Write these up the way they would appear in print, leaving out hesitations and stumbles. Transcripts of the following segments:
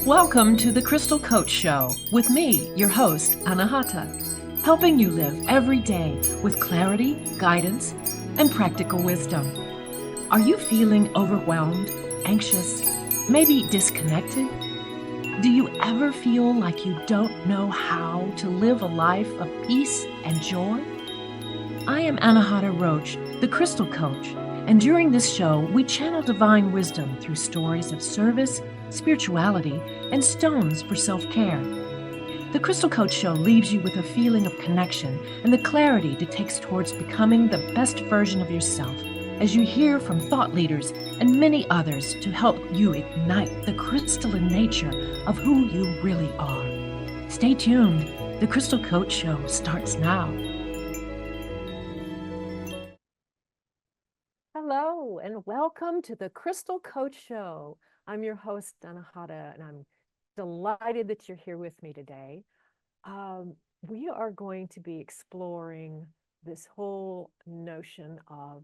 Welcome to the Crystal Coach Show with me, your host, Anahata, helping you live every day with clarity, guidance, and practical wisdom. Are you feeling overwhelmed, anxious, maybe disconnected? Do you ever feel like you don't know how to live a life of peace and joy? I am Anahata Roach, the Crystal Coach, and during this show, we channel divine wisdom through stories of service, spirituality, and stones for self-care. The Crystal Coach Show leaves you with a feeling of connection and the clarity it takes towards becoming the best version of yourself as you hear from thought leaders and many others to help you ignite the crystalline nature of who you really are. Stay tuned. The Crystal Coach Show starts now. Hello, and welcome to the Crystal Coach Show. I'm your host, Anahata, and I'm delighted that you're here with me today. We are going to be exploring this whole notion of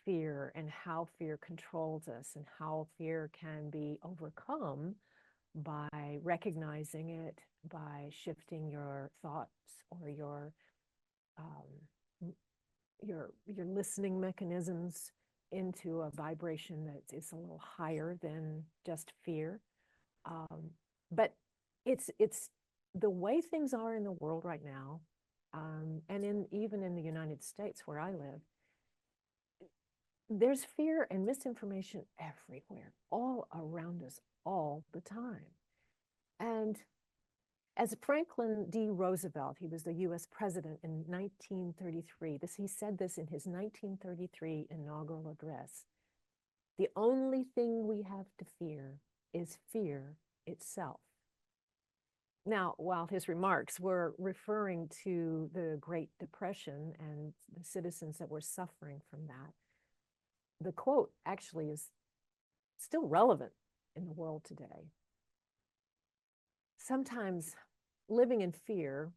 fear and how fear controls us and how fear can be overcome by recognizing it, by shifting your thoughts or your listening mechanisms into a vibration that is a little higher than just fear. But it's the way things are in the world right now, and even in the United States where I live, there's fear and misinformation everywhere, all around us, all the time. And as Franklin D. Roosevelt, he was the US president in 1933. He said this in his 1933 inaugural address. The only thing we have to fear is fear itself. Now, while his remarks were referring to the Great Depression and the citizens that were suffering from that, the quote actually is still relevant in the world today. Sometimes living in fear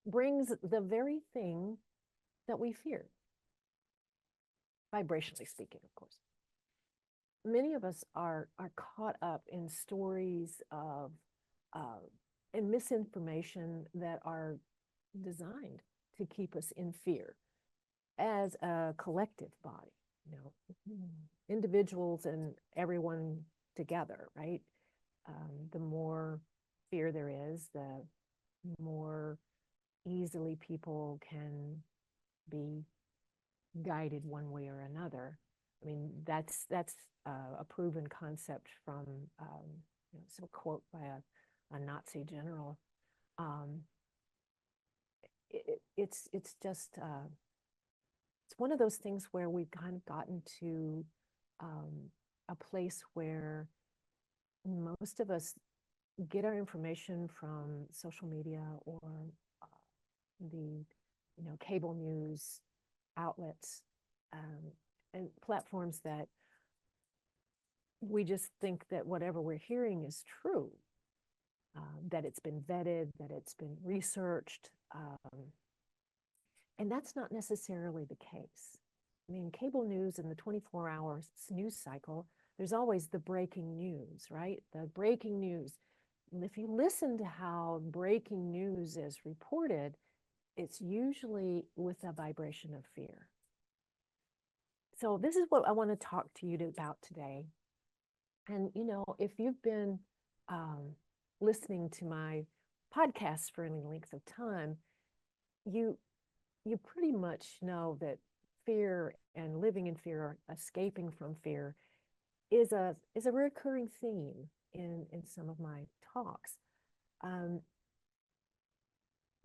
brings the very thing that we fear, vibrationally speaking, of course. Many of us are caught up in stories of and misinformation that are designed to keep us in fear as a collective body, individuals and everyone together, right? The more fear there is, the more easily people can be guided one way or another. I mean, that's a proven concept from some quote by a Nazi general. It's just it's one of those things where we've kind of gotten to a place where most of us get our information from social media or the cable news outlets and platforms that we just think that whatever we're hearing is true, that it's been vetted, that it's been researched, and that's not necessarily the case. I mean, cable news in the 24-hour news cycle, there's always the breaking news, right? The breaking news. And if you listen to how breaking news is reported, it's usually with a vibration of fear. So this is what I want to talk to you about today. And, if you've been listening to my podcast for any length of time, you pretty much know that fear and living in fear, escaping from fear, is a recurring theme in some of my talks.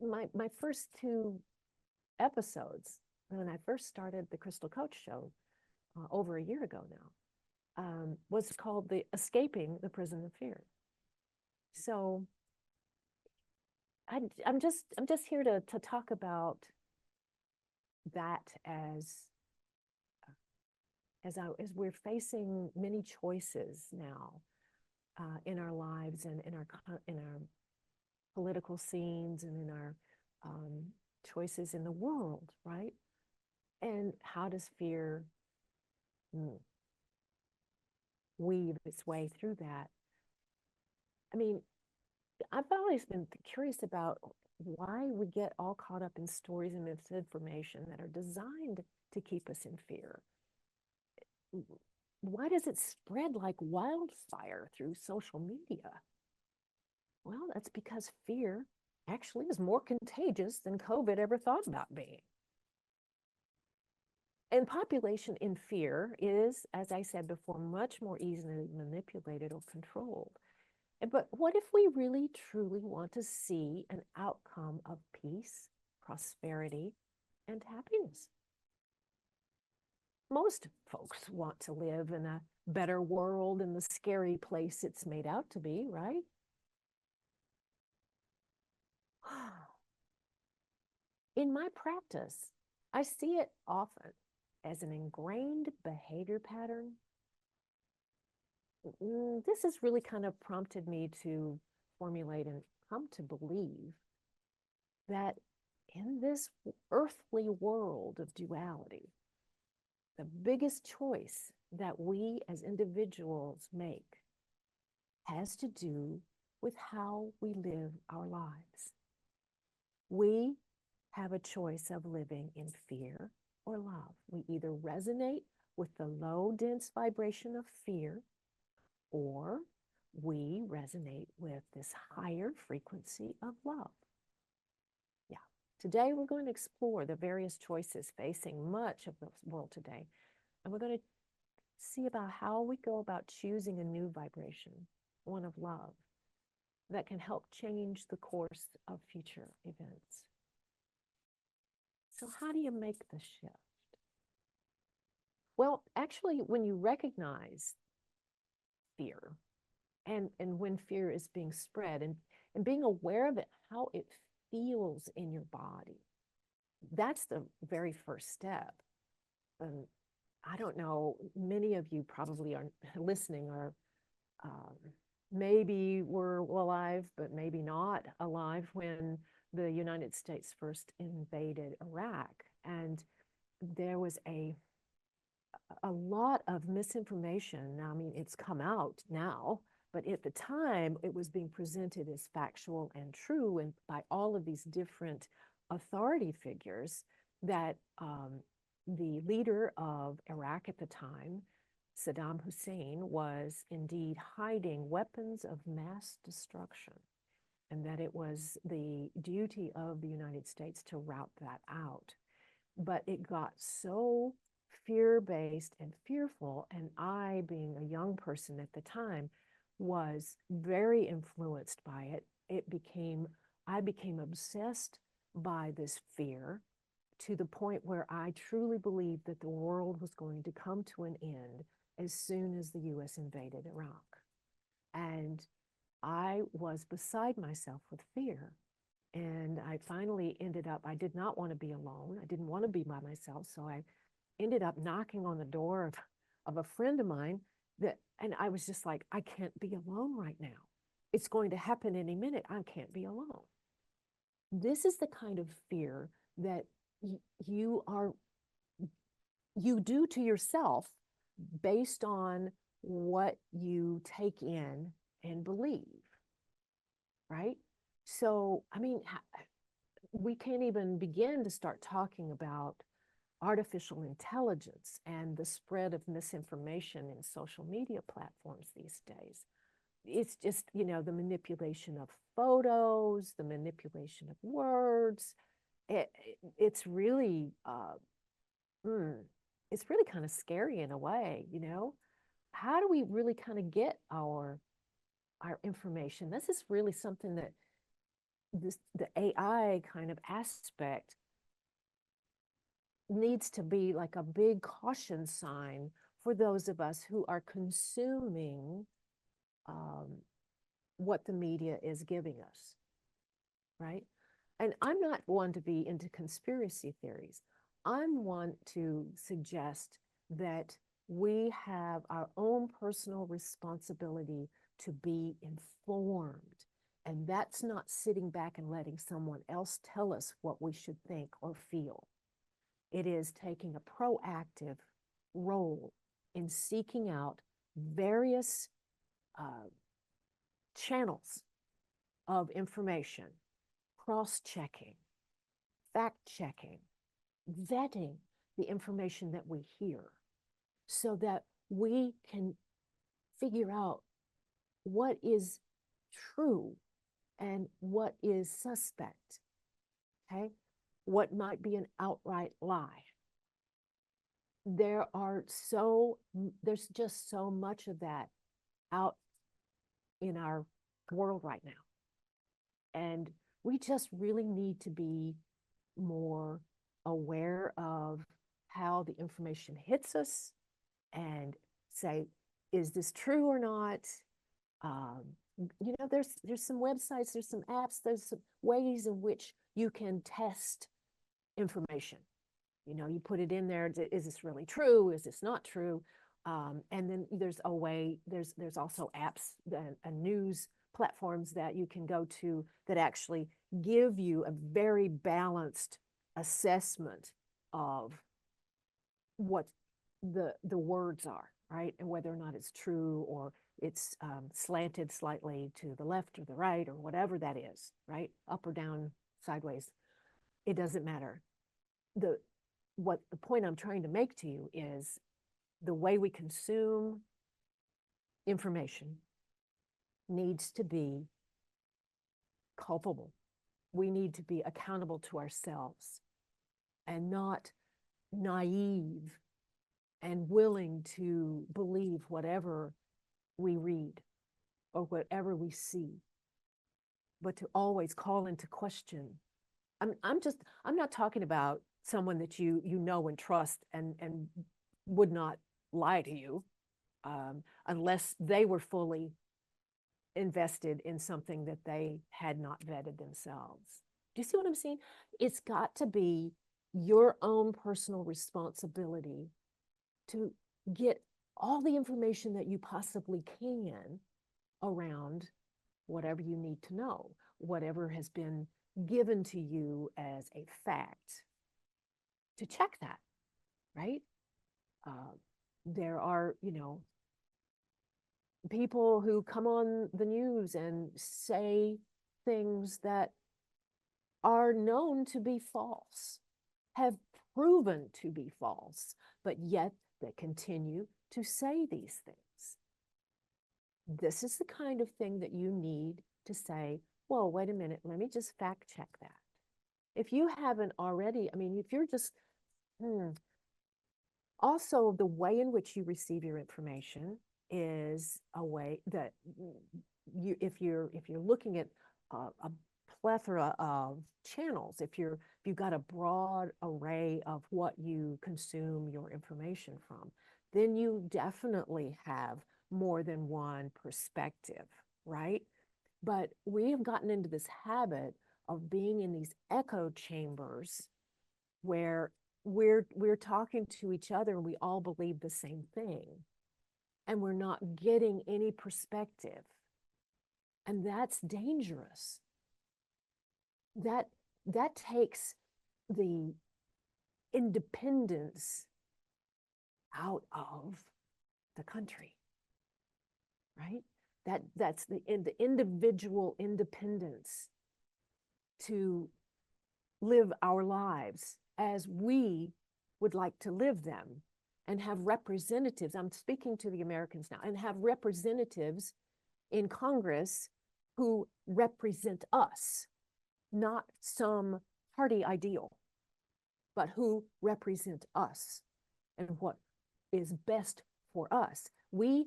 My first two episodes, when I first started the Crystal Coach Show over a year ago now, was called the Escaping the Prison of Fear. So I'm just here to talk about that as we're facing many choices now in our lives and in our political scenes and in our choices in the world, right? And how does fear weave its way through that? I mean, I've always been curious about why we get all caught up in stories and misinformation that are designed to keep us in fear. Why does it spread like wildfire through social media? Well, that's because fear actually is more contagious than COVID ever thought about being. And population in fear is, as I said before, much more easily manipulated or controlled. But what if we really truly want to see an outcome of peace, prosperity, and happiness? Most folks want to live in a better world than the scary place it's made out to be, right? In my practice, I see it often as an ingrained behavior pattern. This has really kind of prompted me to formulate and come to believe that in this earthly world of duality, the biggest choice that we as individuals make has to do with how we live our lives. We have a choice of living in fear or love. We either resonate with the low, dense vibration of fear, or we resonate with this higher frequency of love. Yeah. Today, we're going to explore the various choices facing much of the world today. And we're going to see about how we go about choosing a new vibration, one of love, that can help change the course of future events. So, how do you make the shift? Well, actually, when you recognize fear and when fear is being spread and being aware of it, how it feels in your body, that's the very first step. And I don't know, many of you probably are listening are um, maybe were alive, but maybe not alive when the United States first invaded Iraq. And there was a lot of misinformation. I mean, it's come out now, but at the time, it was being presented as factual and true, and by all of these different authority figures that the leader of Iraq at the time, Saddam Hussein, was indeed hiding weapons of mass destruction, and that it was the duty of the United States to rout that out. But it got so fear-based and fearful, and I, being a young person at the time, was very influenced by it. I became obsessed by this fear to the point where I truly believed that the world was going to come to an end as soon as the US invaded Iraq. And I was beside myself with fear. And I finally ended up, I did not want to be alone. I didn't want to be by myself. So I ended up knocking on the door of a friend of mine and I was just like, I can't be alone right now. It's going to happen any minute. I can't be alone. This is the kind of fear that you are, you do to yourself based on what you take in and believe, right? So, I mean, we can't even begin to start talking about artificial intelligence and the spread of misinformation in social media platforms these days. It's just, the manipulation of photos, the manipulation of words. It's really, it's really kind of scary in a way. How do we really kind of get our information? This is really something that the AI kind of aspect needs to be like a big caution sign for those of us who are consuming um, what the media is giving us, right? And I'm not one to be into conspiracy theories. I'm one to suggest that we have our own personal responsibility to be informed. And that's not sitting back and letting someone else tell us what we should think or feel. It is taking a proactive role in seeking out various uh, channels of information, cross-checking, fact-checking, vetting the information that we hear so that we can figure out what is true and what is suspect, okay? What might be an outright lie. There's just so much of that out in our world right now. And we just really need to be more aware of how the information hits us and say, is this true or not? There's some websites, there's some apps, there's some ways in which you can test information. You put it in there, is this really true? Is this not true? And then there's also apps and news platforms that you can go to that actually give you a very balanced assessment of what the words are, right? And whether or not it's true or it's slanted slightly to the left or the right or whatever that is, right? Up or down, sideways. It doesn't matter. The point I'm trying to make to you is the way we consume information needs to be culpable. We need to be accountable to ourselves and not naive and willing to believe whatever we read or whatever we see, but to always call into question. I'm not talking about someone that you know and trust and would not lie to you unless they were fully invested in something that they had not vetted themselves. Do you see what I'm saying? It's got to be your own personal responsibility to get all the information that you possibly can around whatever you need to know, whatever has been given to you as a fact, to check that, right? There are, people who come on the news and say things that are known to be false, have proven to be false, but yet they continue to say these things. This is the kind of thing that you need to say, whoa, wait a minute, let me just fact check that. If you haven't already, if you're just, also the way in which you receive your information is a way that if you're looking at a plethora of channels, if you've got a broad array of what you consume your information from, then you definitely have more than one perspective, right? But we have gotten into this habit of being in these echo chambers where we're talking to each other and we all believe the same thing, and we're not getting any perspective, and that's dangerous. That takes the independence out of the country, right? That's the individual independence to live our lives as we would like to live them and have representatives. I'm speaking to the Americans now, and have representatives in Congress who represent us, not some party ideal, but who represent us and what is best for us. When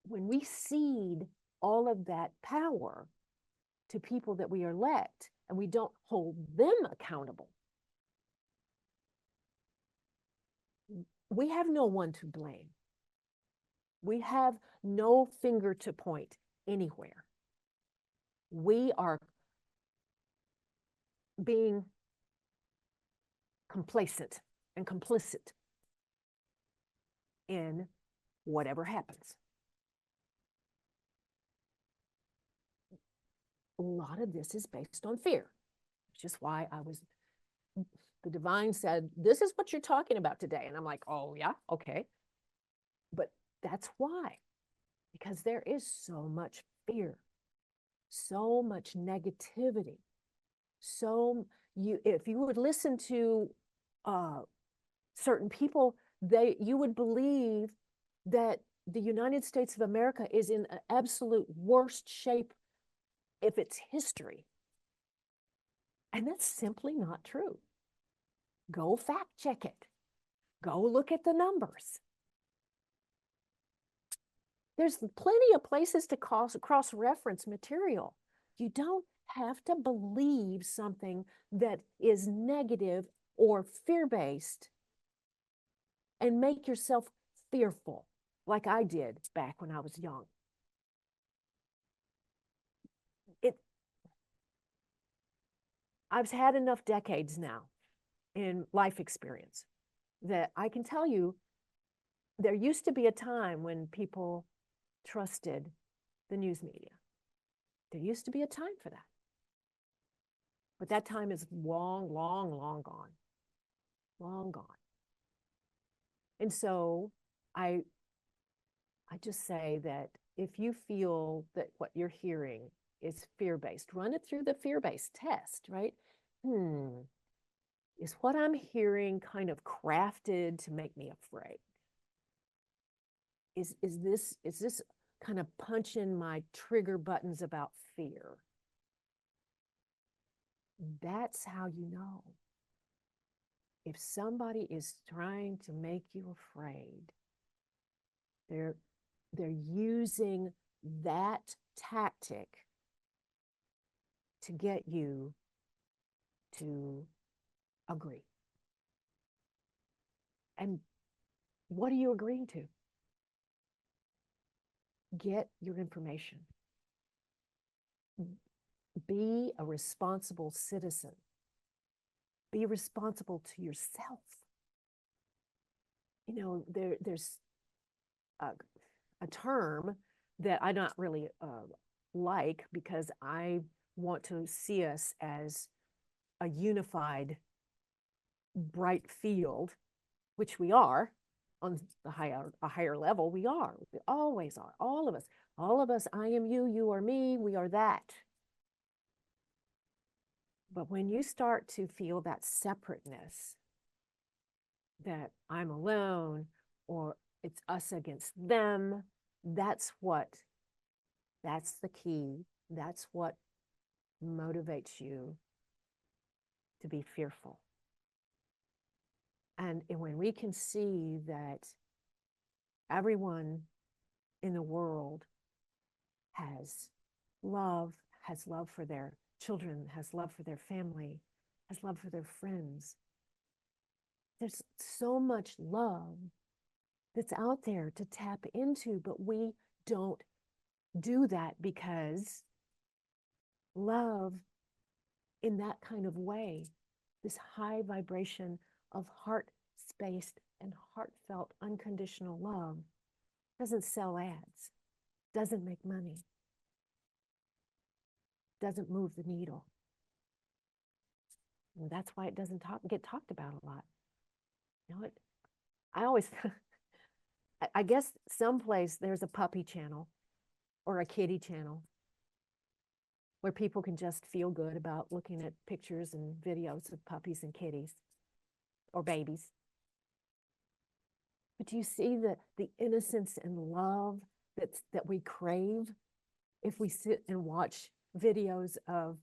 we cede all of that power to people that we elect and we don't hold them accountable, we have no one to blame. We have no finger to point anywhere. We are being complacent and complicit in whatever happens. A lot of this is based on fear, which is why the divine said, this is what you're talking about today. And I'm like, oh yeah, okay. But that's why, because there is so much fear. so much negativity. So if you would listen to certain people, you would believe that the United States of America is in an absolute worst shape if it's history. And that's simply not true. Go fact check it. Go look at the numbers. There's plenty of places to cross-reference material. You don't have to believe something that is negative or fear-based and make yourself fearful, like I did back when I was young. I've had enough decades now in life experience that I can tell you there used to be a time when people trusted the news media. There used to be a time for that. But that time is long, long, long gone. Long gone. And so I just say that if you feel that what you're hearing is fear-based, run it through the fear-based test, right? Is what I'm hearing kind of crafted to make me afraid? Is this kind of punching my trigger buttons about fear? That's how you know. If somebody is trying to make you afraid, they're using that tactic to get you to agree. And what are you agreeing to? Get your information. Be a responsible citizen. Be responsible to yourself. You know, there's a term that I not really like, because I want to see us as a unified, bright field, which we are on a higher level. We are. We always are. All of us. All of us. I am you. You are me. We are that. But when you start to feel that separateness, that I'm alone, or it's us against them, that's the key. That's what motivates you to be fearful. And when we can see that everyone in the world has love for their children, has love for their family, has love for their friends. There's so much love that's out there to tap into, but we don't do that, because love in that kind of way, this high vibration of heart-spaced and heartfelt unconditional love, doesn't sell ads, doesn't make money, doesn't move the needle. And that's why it doesn't get talked about a lot. You know, I always, I guess someplace there's a puppy channel or a kitty channel where people can just feel good about looking at pictures and videos of puppies and kitties or babies. But do you see the innocence and love that we crave if we sit and watch videos of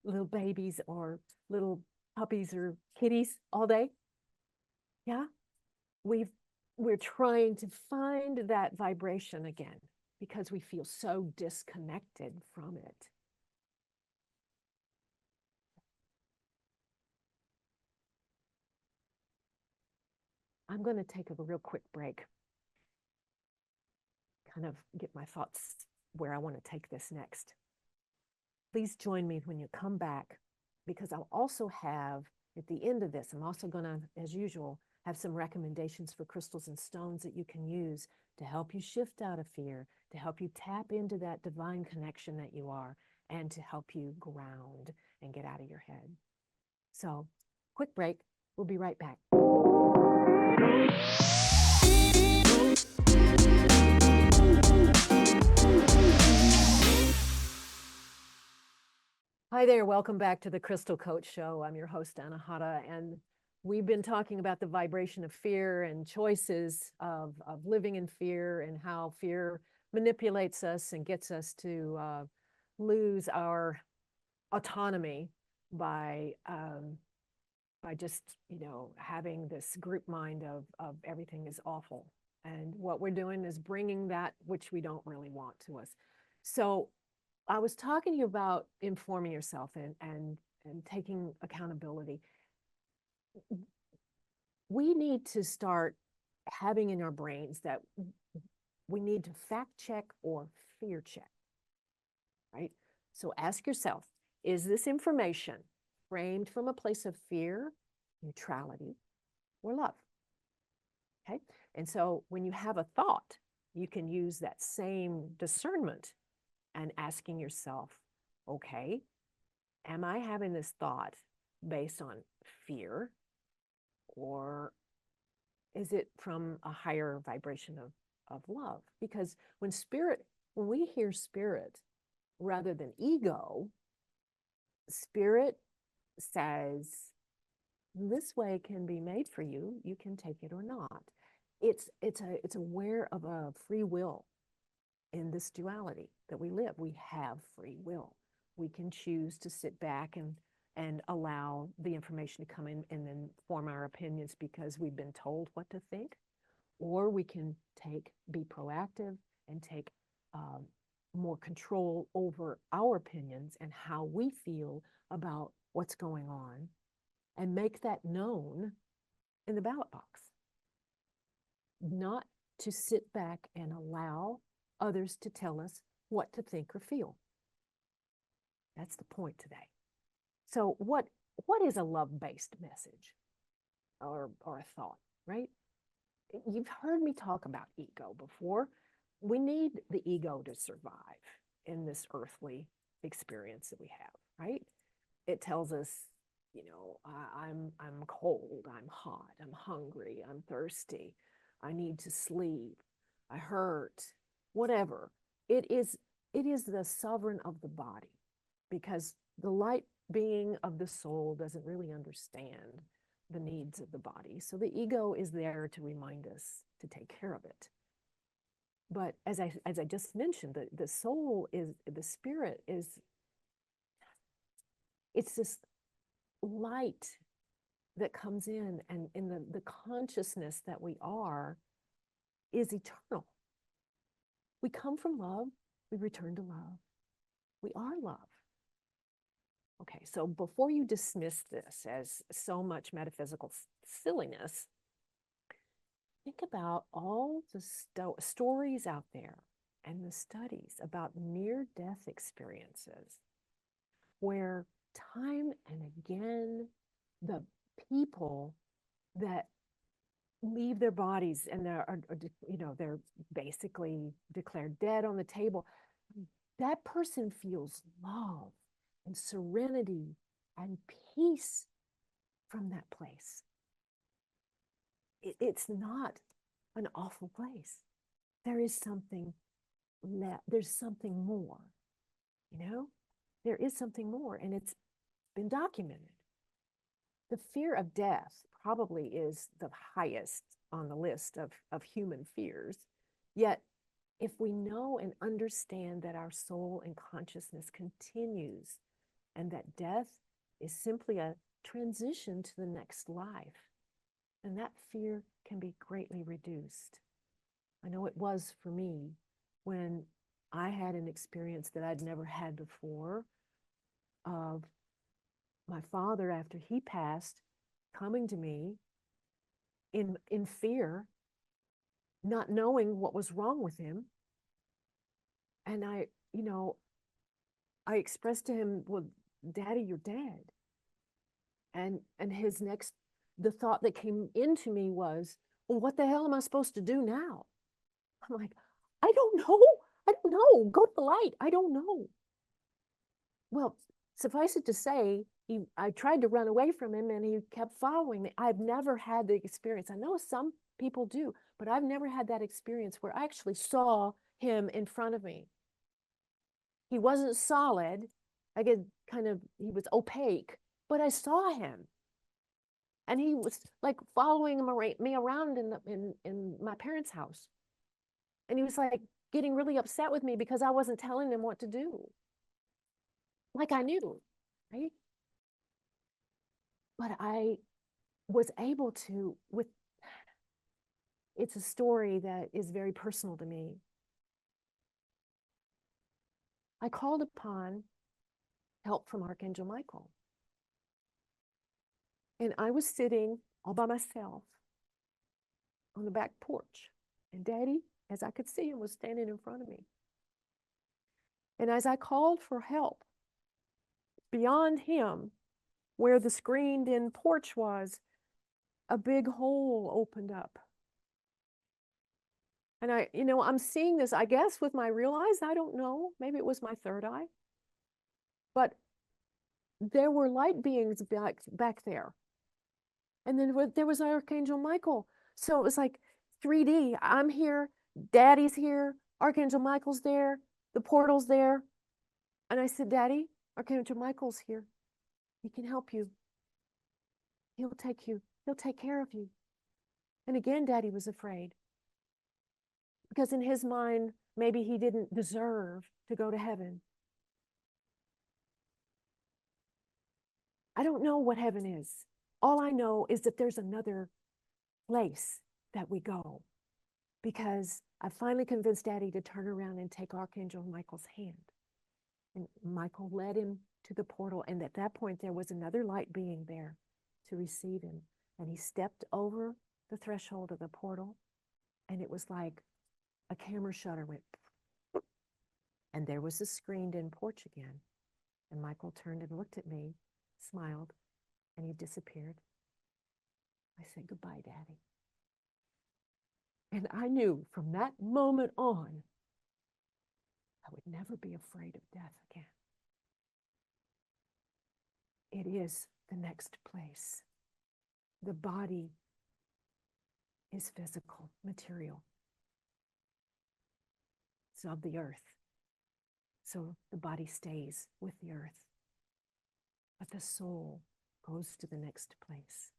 little babies or little puppies or kitties all day? Yeah, we're trying to find that vibration again because we feel so disconnected from it. I'm going to take a real quick break, kind of get my thoughts where I want to take this next. Please join me when you come back, because I'll also have, at the end of this, I'm also going to, as usual, have some recommendations for crystals and stones that you can use to help you shift out of fear, to help you tap into that divine connection that you are, and to help you ground and get out of your head. So, quick break. We'll be right back. Hi there, welcome back to the Crystal Coach Show. I'm your host, Anahata, and we've been talking about the vibration of fear and choices of living in fear and how fear manipulates us and gets us to lose our autonomy by just, having this group mind of everything is awful. And what we're doing is bringing that which we don't really want to us. So I was talking to you about informing yourself and taking accountability. We need to start having in our brains that we need to fact check or fear check, right? So ask yourself, is this information framed from a place of fear, neutrality, or love? Okay. And so when you have a thought, you can use that same discernment and asking yourself, okay, am I having this thought based on fear, or is it from a higher vibration of love? Because when we hear spirit rather than ego, spirit says, this way can be made for you. You can take it or not. It's aware of a free will in this duality that we live. We have free will. We can choose to sit back and allow the information to come in and then form our opinions because we've been told what to think, or we can be proactive and take more control over our opinions and how we feel about what's going on and make that known in the ballot box. Not to sit back and allow others to tell us what to think or feel. That's the point today. So what is a love-based message or a thought, right? You've heard me talk about ego before. We need the ego to survive in this earthly experience that we have, right? It tells us, I'm cold, I'm hot, I'm hungry, I'm thirsty, I need to sleep, I hurt, whatever. It is the sovereign of the body, because the light being of the soul doesn't really understand the needs of the body. So the ego is there to remind us to take care of it. But as I just mentioned, the soul is, the spirit is, it's this light that comes in, and in the consciousness that we are is eternal. We come from love, we return to love. We are love. Okay, so before you dismiss this as so much metaphysical silliness, think about all the stories out there and the studies about near-death experiences where time and again the people that leave their bodies and they're basically declared dead on the table, that person feels love and serenity and peace from that place. It's not an awful place. There is something there's something more, there is something more, and it's been documented. The fear of death probably is the highest on the list of human fears. Yet, if we know and understand that our soul and consciousness continues and that death is simply a transition to the next life, then that fear can be greatly reduced. I know it was for me when I had an experience that I'd never had before of my father, after he passed, coming to me in fear, not knowing what was wrong with him. And I expressed to him, well, Daddy, you're dead. And the thought that came into me was, well, what the hell am I supposed to do now? I'm like, I don't know. I don't know. Go to the light. I don't know. Well, suffice it to say, I tried to run away from him and he kept following me. I've never had the experience. I know some people do, but I've never had that experience where I actually saw him in front of me. He wasn't solid I get kind of, he was opaque, but I saw him. And he was like following me around in my parents' house. And he was like getting really upset with me because I wasn't telling him what to do. Like I knew, right? But I was able to, it's a story that is very personal to me. I called upon help from Archangel Michael. And I was sitting all by myself on the back porch. And Daddy, as I could see him, was standing in front of me. And as I called for help, beyond him, where the screened in porch was, a big hole opened up. And I'm seeing this, I guess, with my real eyes. I don't know. Maybe it was my third eye. But there were light beings back there. And then there was Archangel Michael. So it was like 3D. I'm here, Daddy's here, Archangel Michael's there, the portal's there. And I said, Daddy, Archangel Michael's here. He can help you. He'll take care of you. And again, Daddy was afraid. Because in his mind, maybe he didn't deserve to go to heaven. I don't know what heaven is. All I know is that there's another place that we go. Because I finally convinced Daddy to turn around and take Archangel Michael's hand. And Michael led him to the portal. And at that point, there was another light being there to receive him. And he stepped over the threshold of the portal. And it was like a camera shutter went. And there was the screened in porch again. And Michael turned and looked at me, smiled, and he disappeared. I said, goodbye, Daddy. And I knew from that moment on, I would never be afraid of death again. It is the next place. The body is physical, material. It's of the earth. So the body stays with the earth. But the soul goes to the next place.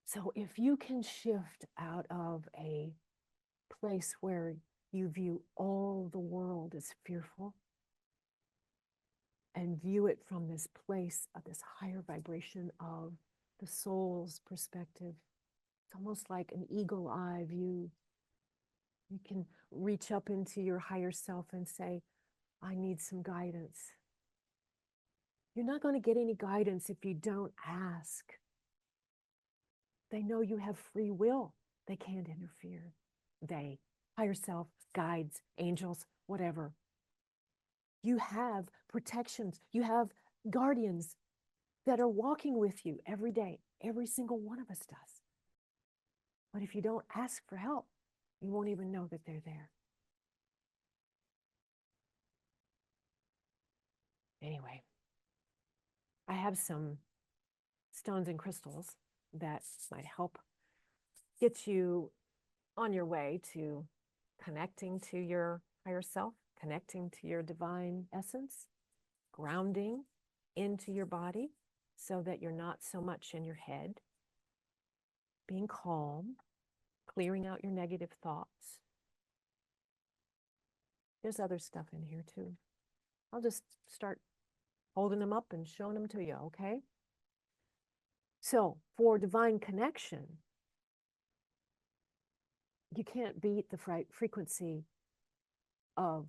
So if you can shift out of a place where you view all the world as fearful and view it from this place of this higher vibration of the soul's perspective, it's almost like an eagle eye view. You can reach up into your higher self and say, I need some guidance. You're not going to get any guidance if you don't ask. They know you have free will. They can't interfere. They, higher self, guides, angels, whatever. You have protections. You have guardians that are walking with you every day. Every single one of us does. But if you don't ask for help, you won't even know that they're there. Anyway, I have some stones and crystals that might help get you on your way to connecting to your higher self, connecting to your divine essence, grounding into your body so that you're not so much in your head, being calm, clearing out your negative thoughts. There's other stuff in here too. I'll just start holding them up and showing them to you, okay? So for divine connection, you can't beat the frequency of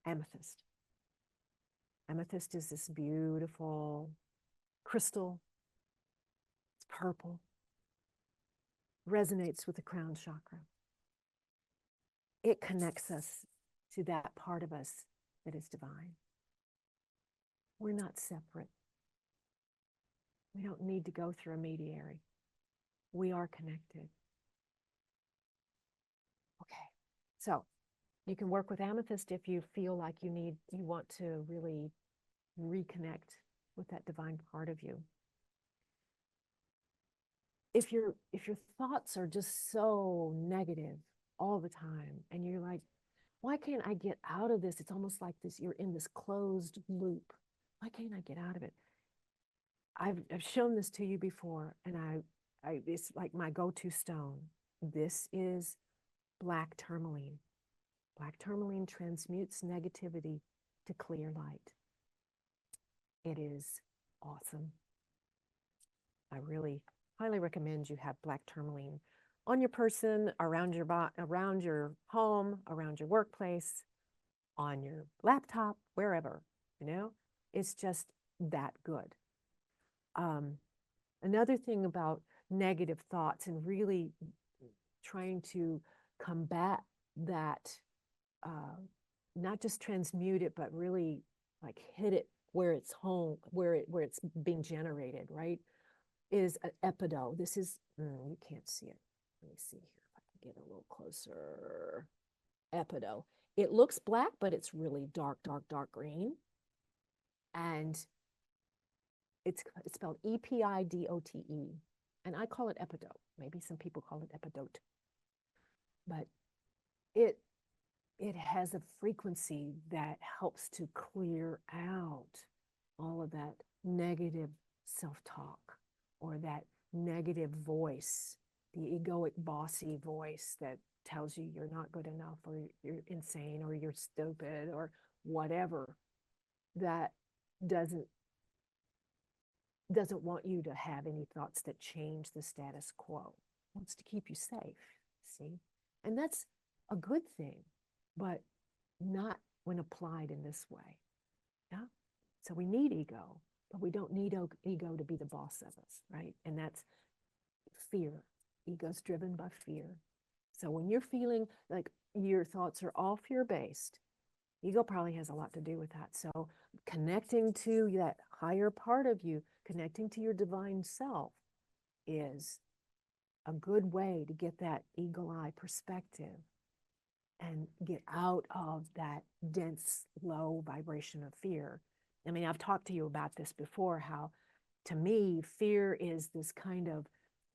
amethyst. Amethyst is this beautiful crystal. It's purple. Resonates with the crown chakra. It connects us to that part of us that is divine. We're not separate. We don't need to go through a mediary. We are connected. Okay, so you can work with amethyst if you feel like you want to really reconnect with that divine part of you. If your thoughts are just so negative all the time, and you're like, Why can't I get out of this? It's almost like this, you're in this closed loop. Why can't I get out of it? I've shown this to you before, and it's like my go-to stone. This is black tourmaline. Black tourmaline transmutes negativity to clear light. It is awesome. I really highly recommend you have black tourmaline on your person, around your home, around your workplace, on your laptop, wherever, you know, it's just that good. Another thing about negative thoughts and really trying to combat that, not just transmute it, but really like hit it where it's home, where it's being generated, right? Is an epido. This is, you can't see it. Let me see here if I can get a little closer. Epido. It looks black, but it's really dark, dark, dark green. And it's spelled Epidote. And I call it epidote. Maybe some people call it epidote. But it has a frequency that helps to clear out all of that negative self-talk or that negative voice, the egoic bossy voice that tells you you're not good enough or you're insane or you're stupid or whatever, that doesn't want you to have any thoughts that change the status quo. It wants to keep you safe, see? And that's a good thing, but not when applied in this way. Yeah. So we need ego, but we don't need ego to be the boss of us, right? And that's fear. Ego's driven by fear. So when you're feeling like your thoughts are all fear-based, ego probably has a lot to do with that. So connecting to that higher part of you, connecting to your divine self is a good way to get that eagle eye perspective and get out of that dense, low vibration of fear. I mean, I've talked to you about this before, how to me, fear is this kind of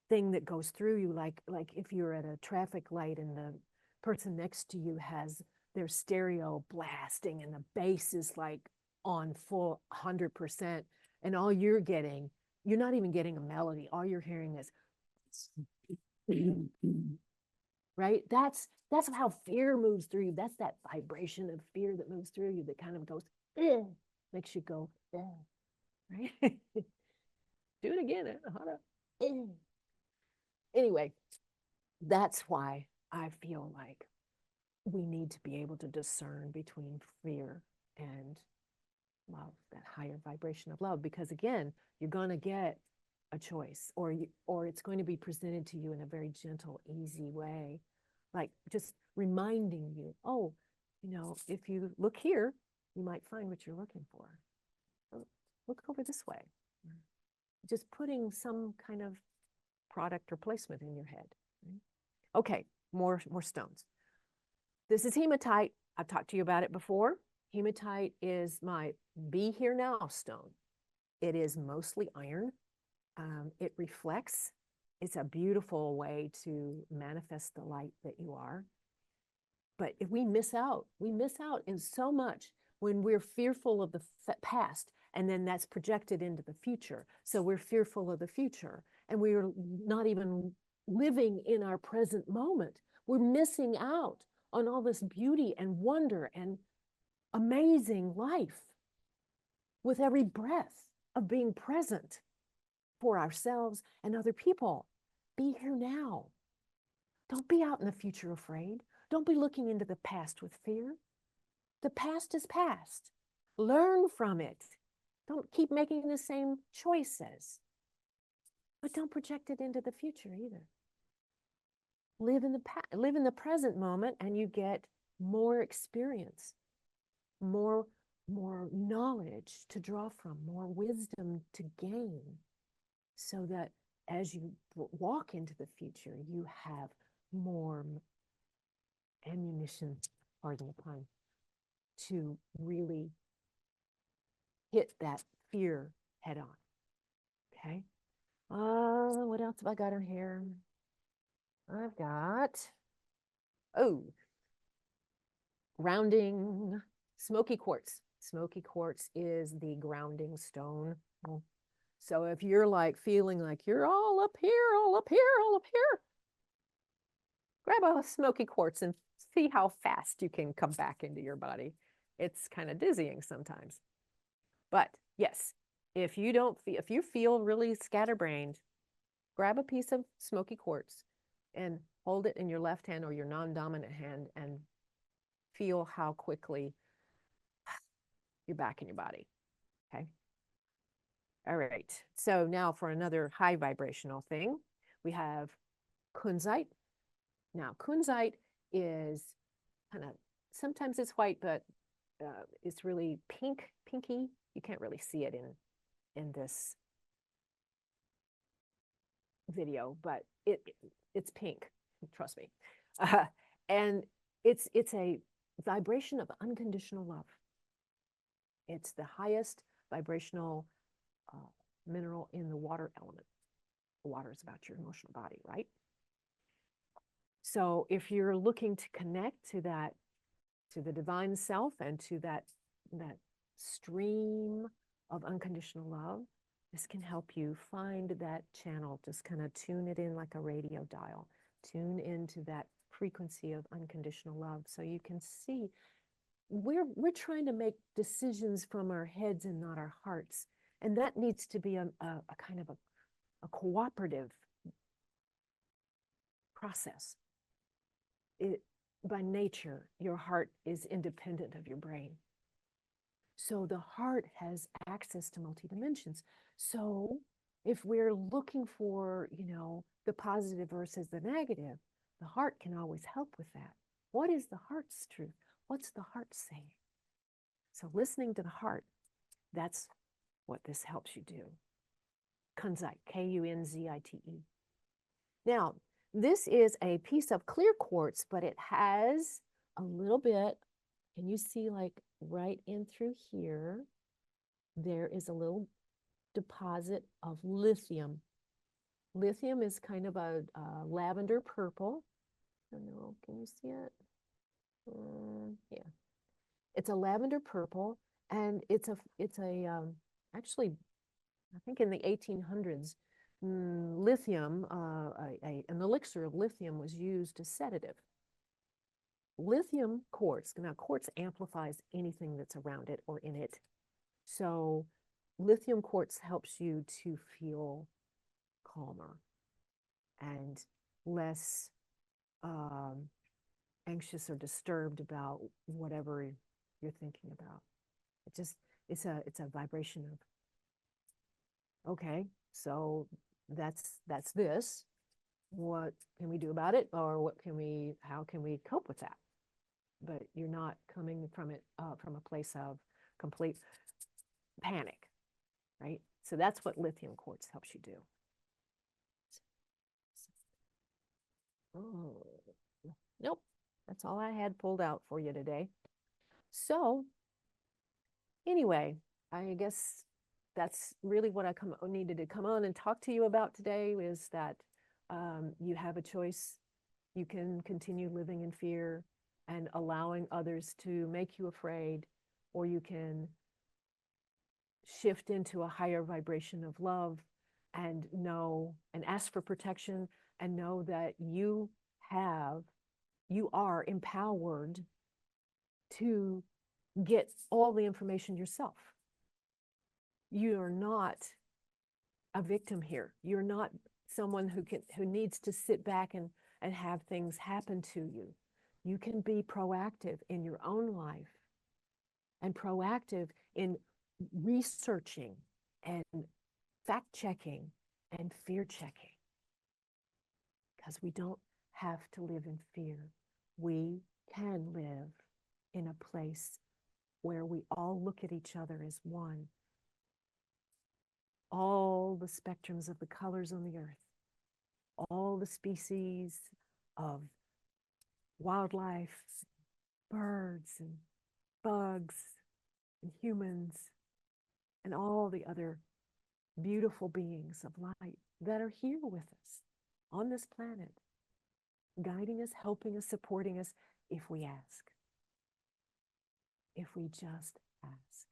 thing that goes through you, like if you're at a traffic light and the person next to you has their stereo blasting and the bass is like on full 100%, and all you're not even getting a melody. All you're hearing is, right? That's how fear moves through you. That's that vibration of fear that moves through you that kind of goes, makes you go, right? Do it again, Anahata. Anyway, that's why I feel like we need to be able to discern between fear and love, that higher vibration of love, because again, you're going to get a choice, or it's going to be presented to you in a very gentle, easy way, like just reminding you, oh, if you look here, you might find what you're looking for. Look over this way. Just putting some kind of product or placement in your head. Okay, more stones. This is hematite. I've talked to you about it before. Hematite is my be here now stone. It is mostly iron. It reflects. It's a beautiful way to manifest the light that you are. But if we miss out in so much when we're fearful of the past, and then that's projected into the future. So we're fearful of the future, and we're not even living in our present moment. We're missing out on all this beauty and wonder and amazing life with every breath of being present for ourselves and other people. Be here now. Don't be out in the future afraid. Don't be looking into the past with fear. The past is past. Learn from it. Don't keep making the same choices. But don't project it into the future either. Live in the present moment, and you get more experience, more knowledge to draw from, more wisdom to gain, so that as you walk into the future, you have more ammunition, pardon the pun, to really hit that fear head on. Okay. What else have I got in here? I've got, Grounding, smoky quartz. Smoky quartz is the grounding stone. So if you're like feeling like you're all up here, all up here, all up here, grab a smoky quartz and see how fast you can come back into your body. It's kind of dizzying sometimes. But yes, if you feel really scatterbrained, grab a piece of smoky quartz and hold it in your left hand or your non-dominant hand and feel how quickly you're back in your body. Okay. All right. So now for another high vibrational thing, we have kunzite. Now, kunzite is kind of, sometimes it's white, but it's really pinky. You can't really see it in this video, but it's pink, trust me. And it's a vibration of unconditional love. It's the highest vibrational mineral in the water element. Water is about your emotional body, right? So if you're looking to connect to that, to the divine self and to that stream of unconditional love, this can help you find that channel. Just kind of tune it in like a radio dial. Tune into that frequency of unconditional love so you can see we're trying to make decisions from our heads and not our hearts. And that needs to be a kind of a cooperative process. By nature, your heart is independent of your brain. So the heart has access to multi-dimensions. So if we're looking for, the positive versus the negative, the heart can always help with that. What is the heart's truth? What's the heart saying? So listening to the heart, that's what this helps you do. Kunzite, Kunzite. Now, this is a piece of clear quartz, but it has a little bit, can you see like right in through here, there is a little deposit of lithium. Lithium is kind of a lavender purple. I don't know, can you see it? Yeah, it's a lavender purple, and it's a actually, I think in the 1800s, lithium, an elixir of lithium was used as sedative. Lithium quartz, now quartz amplifies anything that's around it or in it. So lithium quartz helps you to feel calmer and less anxious or disturbed about whatever you're thinking about. It's a vibration of, okay, so that's this. What can we do about it? Or how can we cope with that? But you're not coming from it from a place of complete panic, right? So that's what lithium quartz helps you do. Oh, nope, that's all I had pulled out for you today. So anyway, I guess that's really what I needed to come on and talk to you about today, is that you have a choice. You can continue living in fear and allowing others to make you afraid, or you can shift into a higher vibration of love and know and ask for protection and know that you are empowered to get all the information yourself. You are not a victim here. You're not someone who needs to sit back and have things happen to you. You can be proactive in your own life and proactive in researching and fact-checking and fear-checking, because we don't have to live in fear. We can live in a place where we all look at each other as one. All the spectrums of the colors on the earth, all the species of wildlife, birds and bugs and humans, and all the other beautiful beings of light that are here with us on this planet, guiding us, helping us, supporting us if we ask. if we just ask.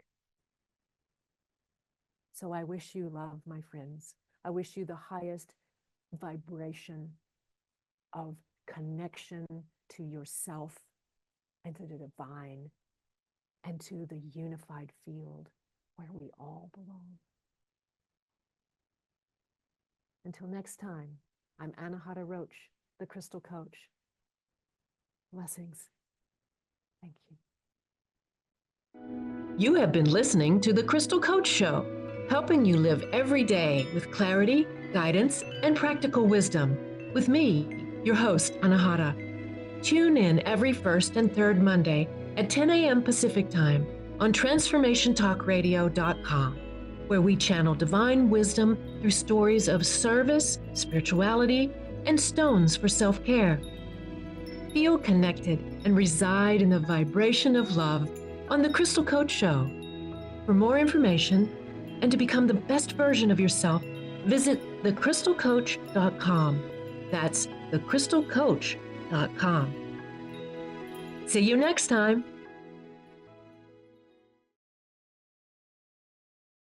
So I wish you love, my friends. I wish you the highest vibration of connection to yourself and to the divine and to the unified field where we all belong. Until next time, I'm Anahata Roach, the Crystal Coach. Blessings. Thank you. You have been listening to The Crystal Coach Show, helping you live every day with clarity, guidance, and practical wisdom. With me, your host, Anahata. Tune in every first and third Monday at 10 a.m. Pacific Time on TransformationTalkRadio.com, where we channel divine wisdom through stories of service, spirituality, and stones for self-care. Feel connected and reside in the vibration of love on The Crystal Coach Show. For more information and to become the best version of yourself, visit thecrystalcoach.com. That's thecrystalcoach.com. See you next time.